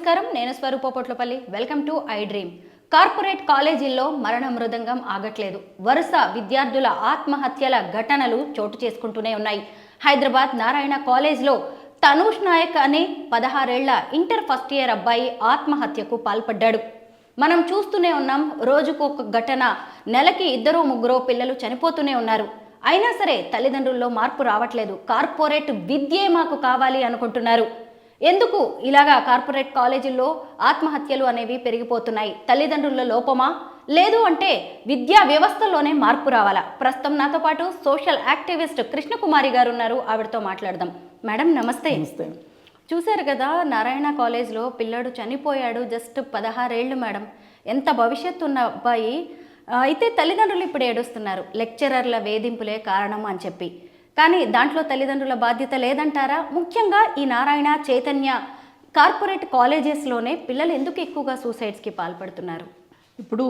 నమస్కారం. నేను Swaroopa Potlapalli. Welcome to I Dream. Corporate కాలేజీల్లో మరణ మృదంగం ఆగట్లేదు. వరుస విద్యార్థుల ఆత్మహత్యల ఘటనలు చోటు చేసుకుంటూనే ఉన్నాయి. హైదరాబాద్ నారాయణ కాలేజ్లో తనూష్ నాయక్ అనే 16 ఏళ్ల ఇంటర్ ఫస్ట్ ఇయర్ అబ్బాయి ఆత్మహత్యకు పాల్పడ్డాడు. మనం చూస్తూనే ఉన్నాం. రోజుకు ఒక ఘటన, నెలకి 2-3 పిల్లలు చనిపోతూనే ఉన్నారు. అయినా సరే తల్లిదండ్రుల్లో మార్పు రావట్లేదు. కార్పొరేట్ విద్యే మాకు కావాలి అనుకుంటున్నారు. ఎందుకు ఇలాగా కార్పొరేట్ కాలేజీల్లో ఆత్మహత్యలు అనేవి పెరిగిపోతున్నాయి? తల్లిదండ్రుల లోపమా, లేదు అంటే విద్యా వ్యవస్థలోనే మార్పు రావాలా? ప్రస్తుతం నాతో పాటు సోషల్ యాక్టివిస్ట్ కృష్ణకుమారి గారు ఉన్నారు. ఆవిడతో మాట్లాడదాం. మేడం నమస్తే. చూశారు కదా, నారాయణ కాలేజ్లో పిల్లాడు చనిపోయాడు. జస్ట్ 16 ఏళ్ళు మేడం. ఎంత భవిష్యత్తు ఉన్న అబ్బాయి. అయితే తల్లిదండ్రులు ఇప్పుడు ఏడుస్తున్నారు, లెక్చరర్ల వేధింపులే కారణం అని చెప్పి. కానీ దాంట్లో తల్లిదండ్రుల బాధ్యత లేదంటారా? ముఖ్యంగా ఈ నారాయణ, చైతన్య కార్పొరేట్ కాలేజెస్లోనే పిల్లలు ఎందుకు ఎక్కువగా సూసైడ్స్కి పాల్పడుతున్నారు? ఇప్పుడు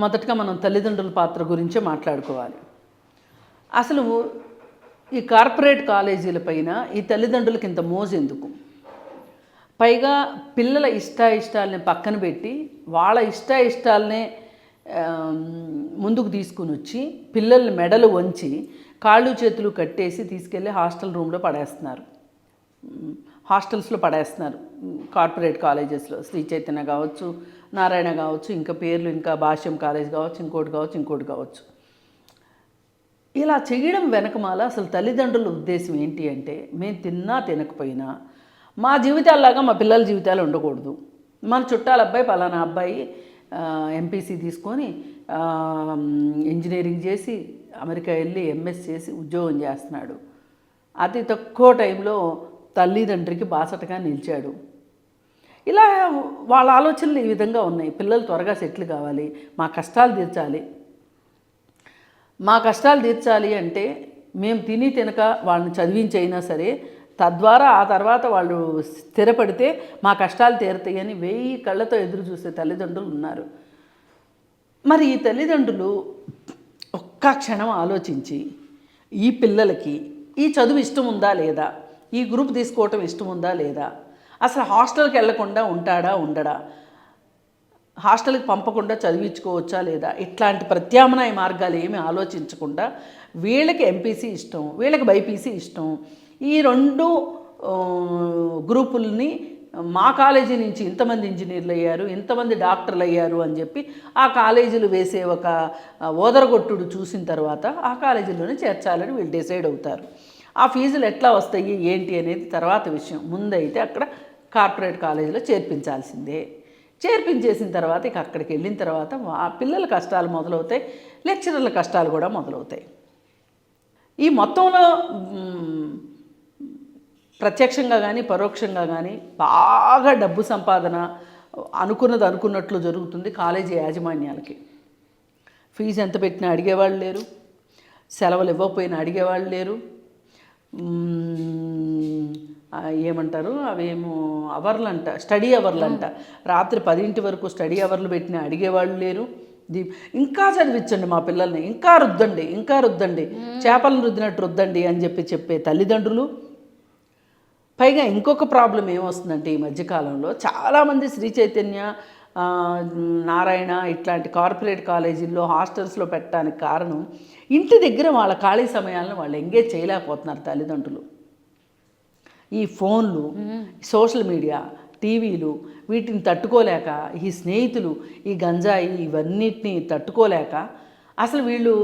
మొదటగా మనం తల్లిదండ్రుల పాత్ర గురించే మాట్లాడుకోవాలి. అసలు ఈ కార్పొరేట్ కాలేజీల పైన ఈ తల్లిదండ్రులకి ఇంత మోజు ఎందుకు? పైగా పిల్లల ఇష్టాయిష్టాలని పక్కన పెట్టి వాళ్ళ ఇష్టాయిష్టాలనే ముందుకు తీసుకుని వచ్చి పిల్లల్ని మెడలు వంచి కాళ్ళు చేతులు కట్టేసి తీసుకెళ్ళి హాస్టల్ రూమ్లో పడేస్తున్నారు. హాస్టల్స్లో పడేస్తున్నారు కార్పొరేట్ కాలేజెస్లో. శ్రీ చైతన్య కావచ్చు, నారాయణ కావచ్చు, ఇంకా పేర్లు ఇంకా భాష్యం కాలేజ్ కావచ్చు, ఇంకోటి కావచ్చు. ఇలా చేయడం వెనకమాల అసలు తల్లిదండ్రుల ఉద్దేశం ఏంటి అంటే, మేము తిన్నా తినకపోయినా మా జీవితాల్లాగా మా పిల్లల జీవితాలు ఉండకూడదు. మన చుట్టాల అబ్బాయి, పలానా అబ్బాయి ఎంపీసీ తీసుకొని ఇంజనీరింగ్ చేసి అమెరికా వెళ్ళి ఎంఎస్ చేసి ఉద్యోగం చేస్తున్నాడు. అతి తక్కువ టైంలో తల్లిదండ్రికి బాసటగా నిలిచాడు. ఇలా వాళ్ళ ఆలోచనలు ఈ విధంగా ఉన్నాయి. పిల్లలు త్వరగా సెటిల్ కావాలి, మా కష్టాలు తీర్చాలి అంటే మేము తిని తినక వాళ్ళని చదివించైనా సరే, తద్వారా ఆ తర్వాత వాళ్ళు స్థిరపడితే మా కష్టాలు తీరుతాయని 1000 కళ్ళతో ఎదురు చూసే తల్లిదండ్రులు ఉన్నారు. మరి ఈ తల్లిదండ్రులు ఒక్క క్షణం ఆలోచించి ఈ పిల్లలకి ఈ చదువు ఇష్టం ఉందా లేదా, ఈ గ్రూప్ తీసుకోవటం ఇష్టం ఉందా లేదా, అసలు హాస్టల్కి వెళ్లకుండా ఉంటాడా ఉండడా, హాస్టల్కి పంపకుండా చదివించుకోవచ్చా లేదా, ఇట్లాంటి ప్రత్యామ్నాయ మార్గాలు ఏమీ ఆలోచించకుండా వీళ్ళకి ఎంపీసీ ఇష్టం, వీళ్ళకి బైపీసీ ఇష్టం, ఈ 2 గ్రూపుల్ని మా కాలేజీ నుంచి ఇంతమంది ఇంజనీర్లు అయ్యారు, ఇంతమంది డాక్టర్లు అయ్యారు అని చెప్పి ఆ కాలేజీలు వేసే ఒక ఓదరగొట్టుడు చూసిన తర్వాత ఆ కాలేజీలోనే చేర్చాలని వీళ్ళు డిసైడ్ అవుతారు. ఆ ఫీజులు ఎట్లా వస్తాయి ఏంటి అనేది తర్వాత విషయం. ముందైతే అక్కడ కార్పొరేట్ కాలేజీలో చేర్పించాల్సిందే. చేర్పించేసిన తర్వాత ఇక అక్కడికి వెళ్ళిన తర్వాత ఆ పిల్లల కష్టాలు మొదలవుతాయి, లెక్చరర్ల కష్టాలు కూడా మొదలవుతాయి. ఈ మొత్తంలో ప్రత్యక్షంగా కానీ పరోక్షంగా కానీ బాగా డబ్బు సంపాదన అనుకున్నట్లు జరుగుతుంది కాలేజీ యాజమాన్యాలకి. ఫీజు ఎంత పెట్టినా అడిగేవాళ్ళు లేరు, సెలవులు ఇవ్వకపోయినా అడిగేవాళ్ళు లేరు. ఏమంటారు అవేమో అవర్లంట, స్టడీ అవర్లంట. రాత్రి 10 వరకు స్టడీ అవర్లు పెట్టినా అడిగేవాళ్ళు లేరు. ఇంకా చదివించండి మా పిల్లల్ని, ఇంకా రుద్దండి, చేపలను రుద్దినట్టు రుద్దండి అని చెప్పే తల్లిదండ్రులు. పైగా ఇంకొక ప్రాబ్లం ఏమొస్తుందంటే, ఈ మధ్యకాలంలో చాలామంది శ్రీ చైతన్య, నారాయణ ఇట్లాంటి కార్పొరేట్ కాలేజీల్లో హాస్టల్స్లో పెట్టడానికి కారణం ఇంటి దగ్గర వాళ్ళ ఖాళీ సమయాలను వాళ్ళు ఎంగేజ్ చేయలేకపోతున్నారు తల్లిదండ్రులు. ఈ ఫోన్లు, సోషల్ మీడియా, టీవీలు వీటిని తట్టుకోలేక, ఈ స్నేహితులు, ఈ గంజాయి ఇవన్నిటిని తట్టుకోలేక అసలు వీళ్ళు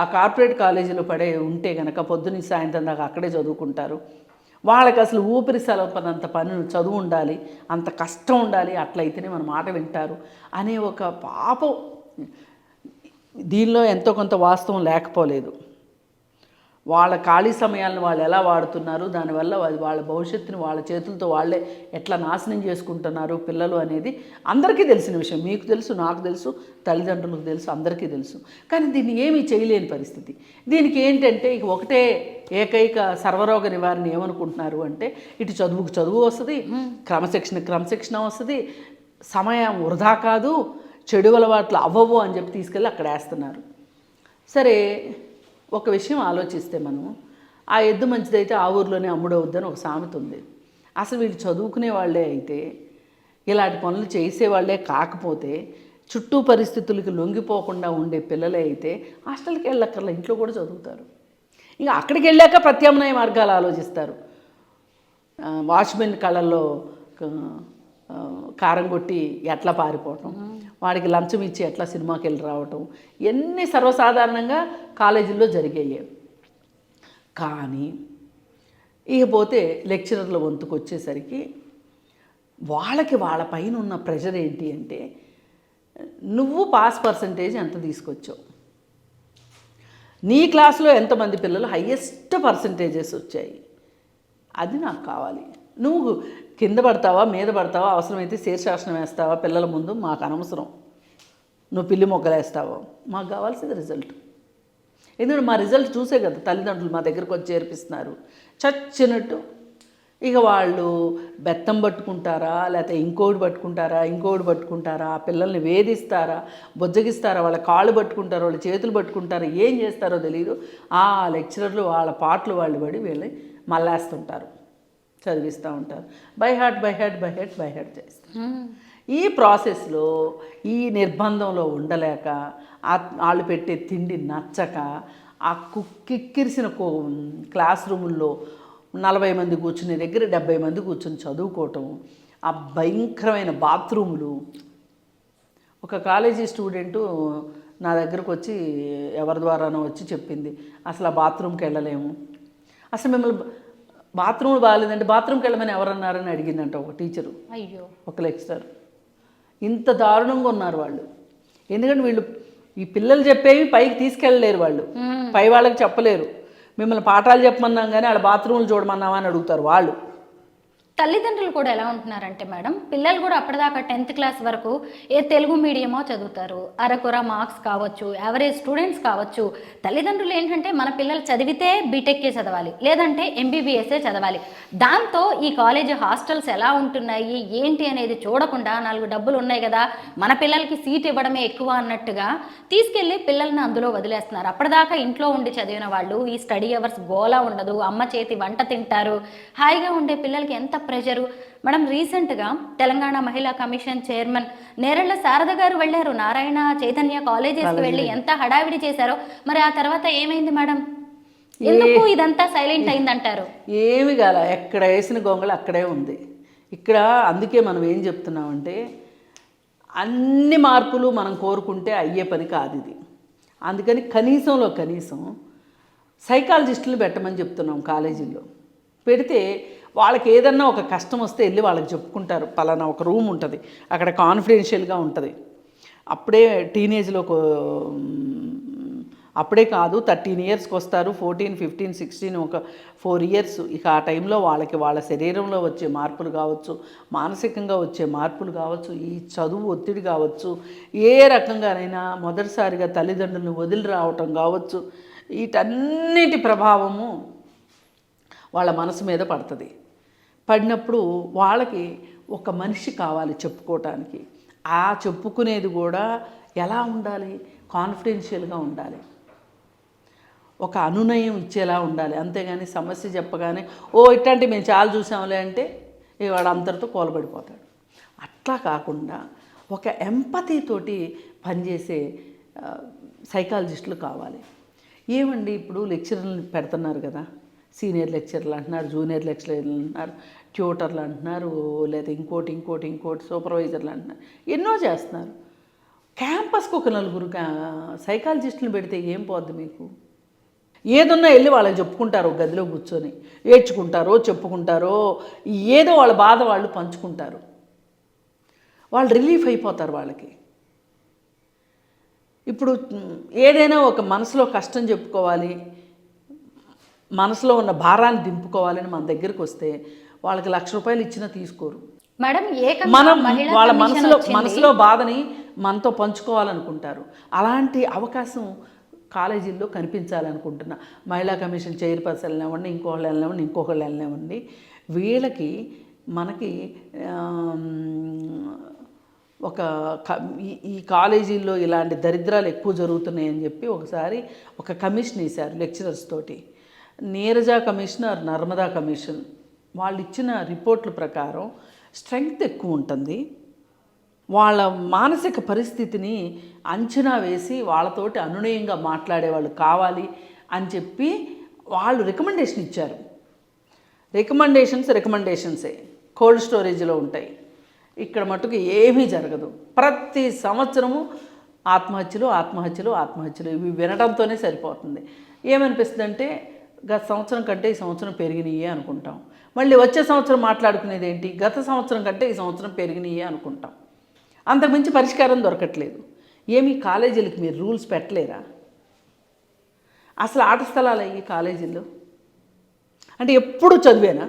ఆ కార్పొరేట్ కాలేజీలో ఉంటే కనుక పొద్దున్న సాయంత్రం దాకా అక్కడే చదువుకుంటారు. వాళ్ళకి అసలు ఊపిరి సలపనంత చదువు ఉండాలి, అంత కష్టం ఉండాలి, అట్లయితేనే మన మాట వింటారు అనే ఒక పాపం. దీనిలో ఎంతో కొంత వాస్తవం లేకపోలేదు. వాళ్ళ ఖాళీ సమయాలను వాళ్ళు ఎలా వాడుతున్నారు, దానివల్ల వాళ్ళ భవిష్యత్తుని వాళ్ళ చేతులతో వాళ్ళే ఎట్లా నాశనం చేసుకుంటున్నారు పిల్లలు అనేది అందరికీ తెలిసిన విషయం. మీకు తెలుసు, నాకు తెలుసు, తల్లిదండ్రులకు తెలుసు, అందరికీ తెలుసు. కానీ దీన్ని ఏమీ చేయలేని పరిస్థితి. దీనికి ఏంటంటే ఇక ఒకటే ఏకైక సర్వరోగ నివారణ ఏమనుకుంటున్నారు అంటే, ఇటు చదువుకు చదువు వస్తుంది, క్రమశిక్షణ వస్తుంది, సమయం వృధా కాదు, చెడు అలవాట్లు అవ్వవు అని చెప్పి తీసుకెళ్ళి అక్కడ వేస్తున్నారు. సరే, ఒక విషయం ఆలోచిస్తే మనం, ఆ ఎద్దు మంచిదైతే ఆ ఊర్లోనే అమ్ముడవుద్దని ఒక సామెత ఉంది. అసలు వీళ్ళు చదువుకునే వాళ్ళే అయితే, ఇలాంటి పనులు చేసేవాళ్ళే కాకపోతే, చుట్టూ పరిస్థితులకి లొంగిపోకుండా ఉండే పిల్లలే అయితే హాస్టల్కి వెళ్ళక్కర్లా, ఇంట్లో కూడా చదువుతారు. ఇంకా అక్కడికి వెళ్ళాక ప్రత్యామ్నాయ మార్గాలు ఆలోచిస్తారు. వాచ్మెన్ కళ్ళల్లో కారం కొట్టి ఎట్లా పారిపోవటం, వాడికి లంచం ఇచ్చి ఎట్లా సినిమాకి వెళ్ళి రావటం, ఇవన్నీ సర్వసాధారణంగా కాలేజీల్లో జరిగాయి. కానీ ఇకపోతే లెక్చరర్ల వంతుకు వచ్చేసరికి వాళ్ళకి వాళ్ళ పైన ఉన్న ప్రెషర్ ఏంటి అంటే, నువ్వు పాస్ పర్సంటేజ్ ఎంత తీసుకొచ్చావు, నీ క్లాసులో ఎంతమంది పిల్లలు హయ్యెస్ట్ పర్సంటేజెస్ వచ్చాయి, అది నాకు కావాలి. నువ్వు కింద పడతావా మీద పడతావా, అవసరమైతే శీర్షాసనం వేస్తావా పిల్లల ముందు, మాకు అనవసరం. నువ్వు పిల్లి మొగ్గలేస్తావో, మాకు కావాల్సింది రిజల్ట్. ఎందుకంటే మా రిజల్ట్ చూసే కదా తల్లిదండ్రులు మా దగ్గరకు వచ్చి చేర్పిస్తున్నారు. చచ్చినట్టు ఇక వాళ్ళు బెత్తం పట్టుకుంటారా, లేకపోతే ఇంకోటి పట్టుకుంటారా, పిల్లల్ని వేధిస్తారా, బొజ్జగిస్తారా, వాళ్ళ కాళ్ళు పట్టుకుంటారా, వాళ్ళ చేతులు పట్టుకుంటారా, ఏం చేస్తారో తెలియదు. ఆ లెక్చరర్లు వాళ్ళ పాటలు వాళ్ళు పడి వీళ్ళని మళ్ళేస్తుంటారు, చదివిస్తూ ఉంటారు. బై హార్ట్ చేస్తారు. ఈ ప్రాసెస్లో ఈ నిర్బంధంలో ఉండలేక, వాళ్ళు పెట్టే తిండి నచ్చక, ఆ కిక్కిరిసిన క్లాస్ రూముల్లో 40 మంది కూర్చునే దగ్గర 70 మంది కూర్చొని చదువుకోవటం, ఆ భయంకరమైన బాత్రూములు. ఒక కాలేజీ స్టూడెంటు నా దగ్గరకు వచ్చి ఎవరి ద్వారానో వచ్చి చెప్పింది, అసలు ఆ బాత్రూమ్కి వెళ్ళలేము, అసలు మిమ్మల్ని బాత్రూమ్లు బాగాలేదంటే బాత్రూమ్కి వెళ్ళమని ఎవరన్నారని అడిగిందంట ఒక టీచరు. అయ్యో, ఒక లెక్చరర్. ఇంత దారుణంగా ఉన్నారు వాళ్ళు. ఎందుకంటే వీళ్ళు ఈ పిల్లలు చెప్పేవి పైకి తీసుకెళ్ళలేరు, వాళ్ళు పై వాళ్ళకి చెప్పలేరు. మిమ్మల్ని పాఠాలు చెప్పమన్నాం కానీ వాళ్ళ బాత్రూమ్లు చూడమన్నామా అని అడుగుతారు వాళ్ళు. తల్లిదండ్రులు కూడా ఎలా ఉంటున్నారంటే మేడం, పిల్లలు కూడా అప్పటిదాకా 10th క్లాస్ వరకు ఏ తెలుగు మీడియమో చదువుతారు, అరకొర మార్క్స్ కావచ్చు, యావరేజ్ స్టూడెంట్స్ కావచ్చు. తల్లిదండ్రులు ఏంటంటే మన పిల్లలు చదివితే బీటెక్కే చదవాలి, లేదంటే ఎంబీబీఎస్ఏ చదవాలి. దాంతో ఈ కాలేజ్ హాస్టల్స్ ఎలా ఉంటున్నాయి ఏంటి అనేది చూడకుండా 4 డబ్బులు ఉన్నాయి కదా మన పిల్లలకి సీట్ ఇవ్వడమే ఎక్కువ అన్నట్టుగా తీసుకెళ్ళి పిల్లల్ని అందులో వదిలేస్తున్నారు. అప్పటిదాకా ఇంట్లో ఉండి చదివిన వాళ్ళు ఈ స్టడీ అవర్స్ గోలా ఉండదు, అమ్మ చేతి వంట తింటారు, హాయిగా ఉండే పిల్లలకి ఎంత ప్రెషరు. మేడం, రీసెంట్గా తెలంగాణ మహిళా కమిషన్ చైర్మన్ నేరెళ్ల శారద గారు వెళ్ళారు నారాయణ చైతన్య కాలేజెస్కి వెళ్ళి ఎంత హడావిడి చేశారో. మరి ఆ తర్వాత ఏమైంది మేడం? ఎందుకు ఇదంతా సైలెంట్ అయిందంటారు? ఏమి కాల, ఎక్కడ వేసిన గొంగళ అక్కడే ఉంది. ఇక్కడ అందుకే మనం ఏం చెప్తున్నామంటే, అన్ని మార్పులు మనం కోరుకుంటే అయ్యే పని కాదు ఇది. అందుకని కనీసంలో కనీసం సైకాలజిస్టులు పెట్టమని చెప్తున్నాం కాలేజీల్లో. పెడితే వాళ్ళకి ఏదన్నా ఒక కష్టం వస్తే వెళ్ళి వాళ్ళకి చెప్పుకుంటారు. పలానా ఒక రూమ్ ఉంటుంది, అక్కడ కాన్ఫిడెన్షియల్గా ఉంటుంది. అప్పుడే టీనేజ్లో అప్పుడే కాదు 13 ఇయర్స్కి వస్తారు, 14, 15, 16 ఒక 4 ఇయర్స్. ఇక ఆ టైంలో వాళ్ళకి వాళ్ళ శరీరంలో వచ్చే మార్పులు కావచ్చు, మానసికంగా వచ్చే మార్పులు కావచ్చు, ఈ చదువు ఒత్తిడి కావచ్చు, ఏ రకంగానైనా మొదటిసారిగా తల్లిదండ్రులను వదిలి రావటం కావచ్చు, వీటన్నిటి ప్రభావము వాళ్ళ మనసు మీద పడుతుంది. పడినప్పుడు వాళ్ళకి ఒక మనిషి కావాలి చెప్పుకోవటానికి. ఆ చెప్పుకునేది కూడా ఎలా ఉండాలి? కాన్ఫిడెన్షియల్గా ఉండాలి, ఒక అనునయం ఇచ్చేలా ఉండాలి. అంతేగాని సమస్య చెప్పగానే ఇట్లాంటి మేము చాలా చూసాంలే అంటే వాడు అంతటితో కూలబడిపోతాడు. అట్లా కాకుండా ఒక ఎంపతీతోటి పనిచేసే సైకాలజిస్టులు కావాలి. ఏమండి ఇప్పుడు లెక్చరర్లు పెడుతున్నారు కదా, సీనియర్ లెక్చరర్లు అంటున్నారు, జూనియర్ లెక్చరర్లు అంటున్నారు, ట్యూటర్లు అంటున్నారు, లేదా ఇంకోటి సూపర్వైజర్లు అంటున్నారు, ఎన్నో చేస్తున్నారు. క్యాంపస్కి ఒక 4 సైకాలజిస్టులను పెడితే ఏం పోద్ది మీకు? ఏదన్నా వెళ్ళి వాళ్ళకి చెప్పుకుంటారు, గదిలో కూర్చొని ఏడ్చుకుంటారో చెప్పుకుంటారో, ఏదో వాళ్ళ బాధ వాళ్ళు పంచుకుంటారు, వాళ్ళు రిలీఫ్ అయిపోతారు వాళ్ళకి. ఇప్పుడు ఏదైనా ఒక మనసులో కష్టం చెప్పుకోవాలి, మనసులో ఉన్న భారాన్ని దింపుకోవాలని మన దగ్గరికి వస్తే వాళ్ళకి ₹1,00,000 ఇచ్చినా తీసుకోరు. మేడం, మనం వాళ్ళ మనసులో బాధని మనతో పంచుకోవాలనుకుంటారు. అలాంటి అవకాశం కాలేజీల్లో కనిపించాలనుకుంటున్నా. మహిళా కమిషన్ చైర్పర్సన్ వెళ్ళినామండి, ఇంకొకళ్ళు వెళ్ళినామండి, వీళ్ళకి మనకి ఈ కాలేజీల్లో ఇలాంటి దరిద్రాలు ఎక్కువ జరుగుతున్నాయని చెప్పి ఒకసారి ఒక కమిషన్ వేశారు లెక్చరర్స్ తోటి. Neeraja commission or Narmada commission వాళ్ళు ఇచ్చిన రిపోర్ట్ల ప్రకారం స్ట్రెంగ్త్ ఎక్కువ ఉంటుంది. వాళ్ళ మానసిక పరిస్థితిని అంచనా వేసి వాళ్ళతోటి అనునయంగా మాట్లాడేవాళ్ళు కావాలి అని చెప్పి వాళ్ళు రికమెండేషన్ ఇచ్చారు. రికమెండేషన్సే కోల్డ్ స్టోరేజ్లో ఉంటాయి. ఇక్కడ మటుకు ఏమీ జరగదు. ప్రతి సంవత్సరము ఆత్మహత్యలు ఇవి వినడంతోనే సరిపోతుంది. ఏమనిపిస్తుంది అంటే గత సంవత్సరం కంటే ఈ సంవత్సరం పెరిగినాయి అనుకుంటాం. మళ్ళీ వచ్చే సంవత్సరం మాట్లాడుకునేది ఏంటి, గత సంవత్సరం కంటే ఈ సంవత్సరం పెరిగినాయి అనుకుంటాం. అంతకుమించి పరిష్కారం దొరకట్లేదు. ఏమి కాలేజీలకి మీరు రూల్స్ పెట్టలేరా? అసలు ఆట స్థలాలు అయ్యి కాలేజీల్లో అంటే ఎప్పుడు చదివేనా?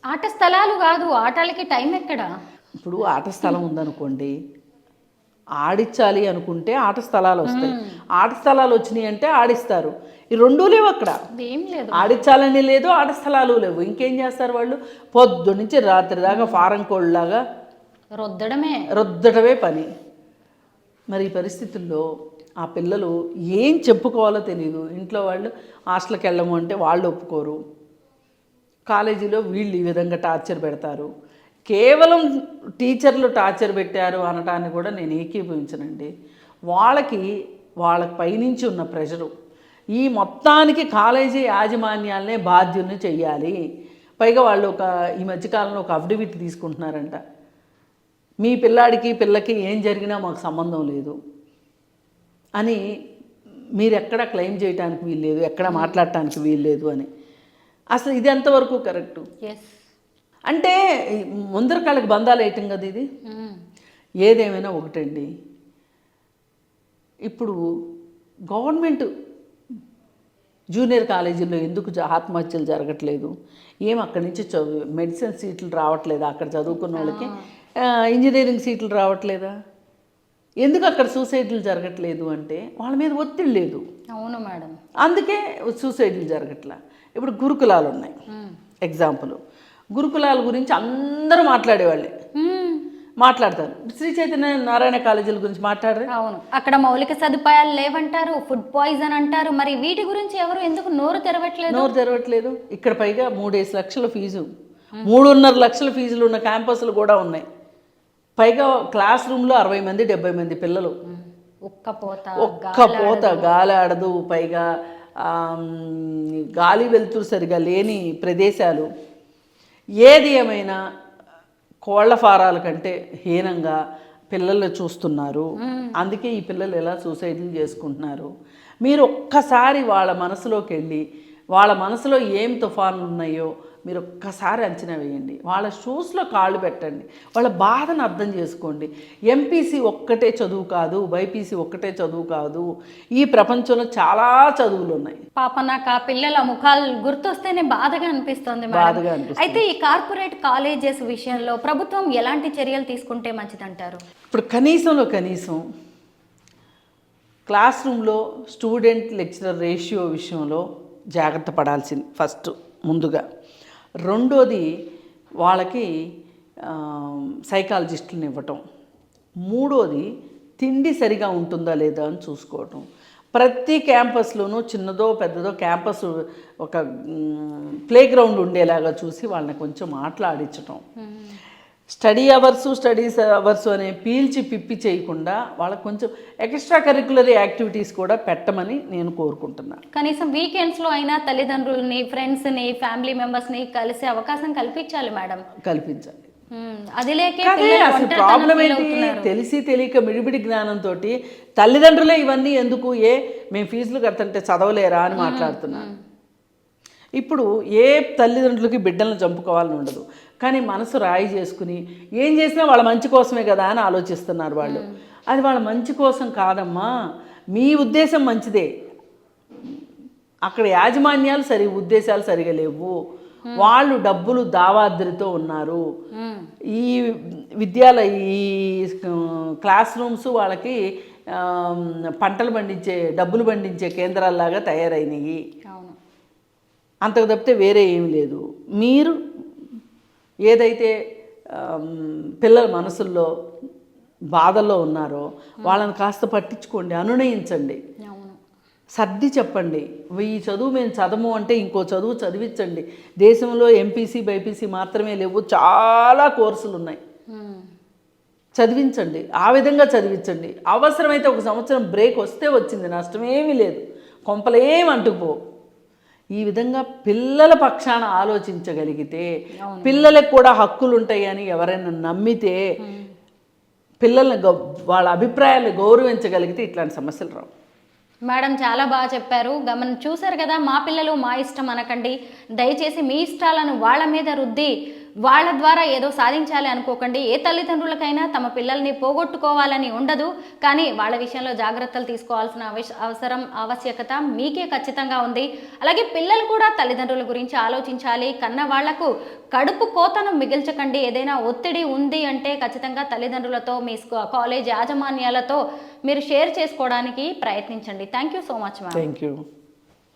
ఆట స్థలాలు కాదు, ఆటలకి టైం ఎక్కడా? ఇప్పుడు ఆట స్థలం ఉందనుకోండి, ఆడించాలి అనుకుంటే ఆట స్థలాలు వస్తాయి. ఆట స్థలాలు వచ్చినాయి అంటే ఆడిస్తారు. ఈ రెండూ లేవు అక్కడ. ఏం లేదు, ఆడించాలని లేదు, ఆట స్థలాలు లేవు. ఇంకేం చేస్తారు వాళ్ళు? పొద్దు నుంచి రాత్రి దాకా ఫారం కోళ్ళలాగా రుద్దడమే పని. మరి ఈ పరిస్థితుల్లో ఆ పిల్లలు ఏం చెప్పుకోవాలో తెలియదు. ఇంట్లో వాళ్ళు హాస్టల్కి వెళ్ళము అంటే వాళ్ళు ఒప్పుకోరు. కాలేజీలో వీళ్ళు ఈ విధంగా టార్చర్ పెడతారు. కేవలం టీచర్లు టార్చర్ పెట్టారు అనటాన్ని కూడా నేను ఏకీభవించనండి. వాళ్ళకి పైనుంచి ఉన్న ప్రెషరు, ఈ మొత్తానికి కాలేజీ యాజమాన్యాలనే బాధ్యుల్ని చెయ్యాలి. పైగా వాళ్ళు ఈ మధ్యకాలంలో ఒక అఫిడవిట్ తీసుకుంటున్నారంట. మీ పిల్లకి ఏం జరిగినా మాకు సంబంధం లేదు అని మీరు ఎక్కడ క్లెయిమ్ చేయడానికి వీల్లేదు, ఎక్కడ మాట్లాడటానికి వీల్లేదు అని. అసలు ఇది ఎంతవరకు కరెక్టు? అంటే ముందర కాళ్ళకి బంధాలు వేయటం కదా ఇది. ఏదేమైనా ఒకటండి, ఇప్పుడు గవర్నమెంట్ జూనియర్ కాలేజీల్లో ఎందుకు ఆత్మహత్యలు జరగట్లేదు? ఏం అక్కడి నుంచి మెడిసిన్ సీట్లు రావట్లేదా? అక్కడ చదువుకున్న వాళ్ళకి ఇంజనీరింగ్ సీట్లు రావట్లేదా? ఎందుకు అక్కడ సూసైడ్లు జరగట్లేదు అంటే వాళ్ళ మీద ఒత్తిడి లేదు. అవును మేడం, అందుకే సూసైడ్లు జరగట్లా. ఇప్పుడు గురుకులాలు ఉన్నాయి. ఎగ్జాంపుల్, గురుకులాల గురించి అందరూ మాట్లాడేవాళ్ళే మాట్లాడతారు. శ్రీ చైతన్య నారాయణ కాలేజీల గురించి మాట్లాడరు. అవును, అక్కడ మౌలిక సదుపాయాలు లేవంటారు, ఫుడ్ పాయిజన్ అంటారు. మరి వీటి గురించి ఎవరు ఎందుకు నోరు తెరవట్లేదు? ఇక్కడ పైగా 3 లక్షల ఫీజు, 3.5 లక్షల ఫీజులు ఉన్న క్యాంపస్లు కూడా ఉన్నాయి. పైగా క్లాస్ రూమ్లో 60 మంది 70 మంది పిల్లలు. ఒక్క గాలి ఆడదు. పైగా గాలి వెలుతురు సరిగా లేని ప్రదేశాలు. ఏది ఏమైనా కోళ్ల ఫారాల కంటే హీనంగా పిల్లలు చూస్తున్నారు. అందుకే ఈ పిల్లలు ఎలా సూసైడ్లు చేసుకుంటున్నారు. మీరు ఒక్కసారి వాళ్ళ మనసులోకి వెళ్ళి వాళ్ళ మనసులో ఏం తుఫాన్లు ఉన్నాయో మీరు ఒక్కసారి అంచనా వేయండి. వాళ్ళ షూస్లో కాళ్ళు పెట్టండి, వాళ్ళ బాధను అర్థం చేసుకోండి. ఎంపీసీ ఒక్కటే చదువు కాదు, బైపీసీ ఒక్కటే చదువు కాదు. ఈ ప్రపంచంలో చాలా చదువులు ఉన్నాయి. పాప నాకు ఆ పిల్లల ముఖాలు గుర్తొస్తేనే బాధగా అనిపిస్తుంది. అయితే ఈ కార్పొరేట్ కాలేజెస్ విషయంలో ప్రభుత్వం ఎలాంటి చర్యలు తీసుకుంటే మంచిదంటారు? ఇప్పుడు కనీసం క్లాస్ రూమ్లో స్టూడెంట్ లెక్చరర్ రేషియో విషయంలో జాగ్రత్త పడాల్సింది ఫస్ట్ ముందుగా. రెండోది వాళ్ళకి సైకాలజిస్టులను ఇవ్వటం. మూడోది తిండి సరిగా ఉంటుందా లేదా అని చూసుకోవటం. ప్రతి క్యాంపస్లోనూ చిన్నదో పెద్దదో క్యాంపస్ ఒక ప్లే గ్రౌండ్ ఉండేలాగా చూసి వాళ్ళని కొంచెం మాట్లాడించటం. స్టడీస్ అవర్స్ అనే పీల్చి పిప్పి చేయకుండా వాళ్ళకి కొంచెం ఎక్స్ట్రా కరిక్యులర్ యాక్టివిటీస్ కూడా పెట్టమని నేను కోరుకుంటున్నాను. కనీసం వీకెండ్స్లో అయినా తల్లిదండ్రులని, ఫ్రెండ్స్ని, ఫ్యామిలీ మెంబర్స్ని కలిసే అవకాశం కల్పించాలి మేడం. కల్పించాలి. అది లేకే అసలు ప్రాబ్లం ఏంటి? తెలిసి తెలియక మిడిబిడి జ్ఞానంతో తల్లిదండ్రులే ఇవన్నీ ఎందుకు, మేము ఫీజులు కడుతుంటే చదవలేరా అని మాట్లాడుతున్నాను. ఇప్పుడు ఏ తల్లిదండ్రులకి బిడ్డలను చంపుకోవాలని ఉండదు, కానీ మనసు రాయి చేసుకుని ఏం చేసినా వాళ్ళ మంచి కోసమే కదా అని ఆలోచిస్తున్నారు వాళ్ళు. అది వాళ్ళ మంచి కోసం కాదమ్మా, మీ ఉద్దేశం మంచిదే, అక్కడ యాజమాన్యాలు ఉద్దేశాలు సరిగా లేవు. వాళ్ళు డబ్బులు దావాద్రితో ఉన్నారు. ఈ క్లాస్ రూమ్స్ వాళ్ళకి డబ్బులు పండించే కేంద్రాల్లాగా తయారైనవి. అంతకు తప్పితే వేరే ఏమి లేదు. మీరు ఏదైతే పిల్లల మనసుల్లో బాధల్లో ఉన్నారో వాళ్ళని కాస్త పట్టించుకోండి, అనునయించండి. సర్ది చెప్పండి. ఈ చదువు మేము చదవము అంటే ఇంకో చదువు చదివించండి. దేశంలో ఎంపీసీ బైపీసీ మాత్రమే లేవు, చాలా కోర్సులు ఉన్నాయి. చదివించండి, ఆ విధంగా చదివించండి. అవసరమైతే ఒక సంవత్సరం బ్రేక్ వస్తే వచ్చింది, నష్టమేమీ లేదు, కొంపలేం అంటుకుపోవు. ఈ విధంగా పిల్లల పక్షాన ఆలోచించగలిగితే, పిల్లలకు కూడా హక్కులు ఉంటాయని ఎవరైనా నమ్మితే, పిల్లల్ని వాళ్ళ అభిప్రాయాలు గౌరవించగలిగితే ఇట్లాంటి సమస్యలు రావు. మేడం చాలా బాగా చెప్పారు. చూశారు కదా, మా పిల్లలు మా ఇష్టం అనకండి. దయచేసి మీ ఇష్టాలను వాళ్ళ మీద రుద్ది వాళ్ళ ద్వారా ఏదో సాధించాలి అనుకోకండి. ఏ తల్లిదండ్రులకైనా తమ పిల్లల్ని పోగొట్టుకోవాలని ఉండదు, కానీ వాళ్ళ విషయంలో జాగ్రత్తలు తీసుకోవాల్సిన ఆవశ్యకత మీకే ఖచ్చితంగా ఉంది. అలాగే పిల్లలు కూడా తల్లిదండ్రుల గురించి ఆలోచించాలి. కన్న వాళ్లకు కడుపు కోతను మిగిల్చకండి. ఏదైనా ఒత్తిడి ఉంది అంటే ఖచ్చితంగా తల్లిదండ్రులతో, మీ కాలేజ్ యాజమాన్యాలతో మీరు షేర్ చేసుకోవడానికి ప్రయత్నించండి. Thank you so much ma'am. Thank you.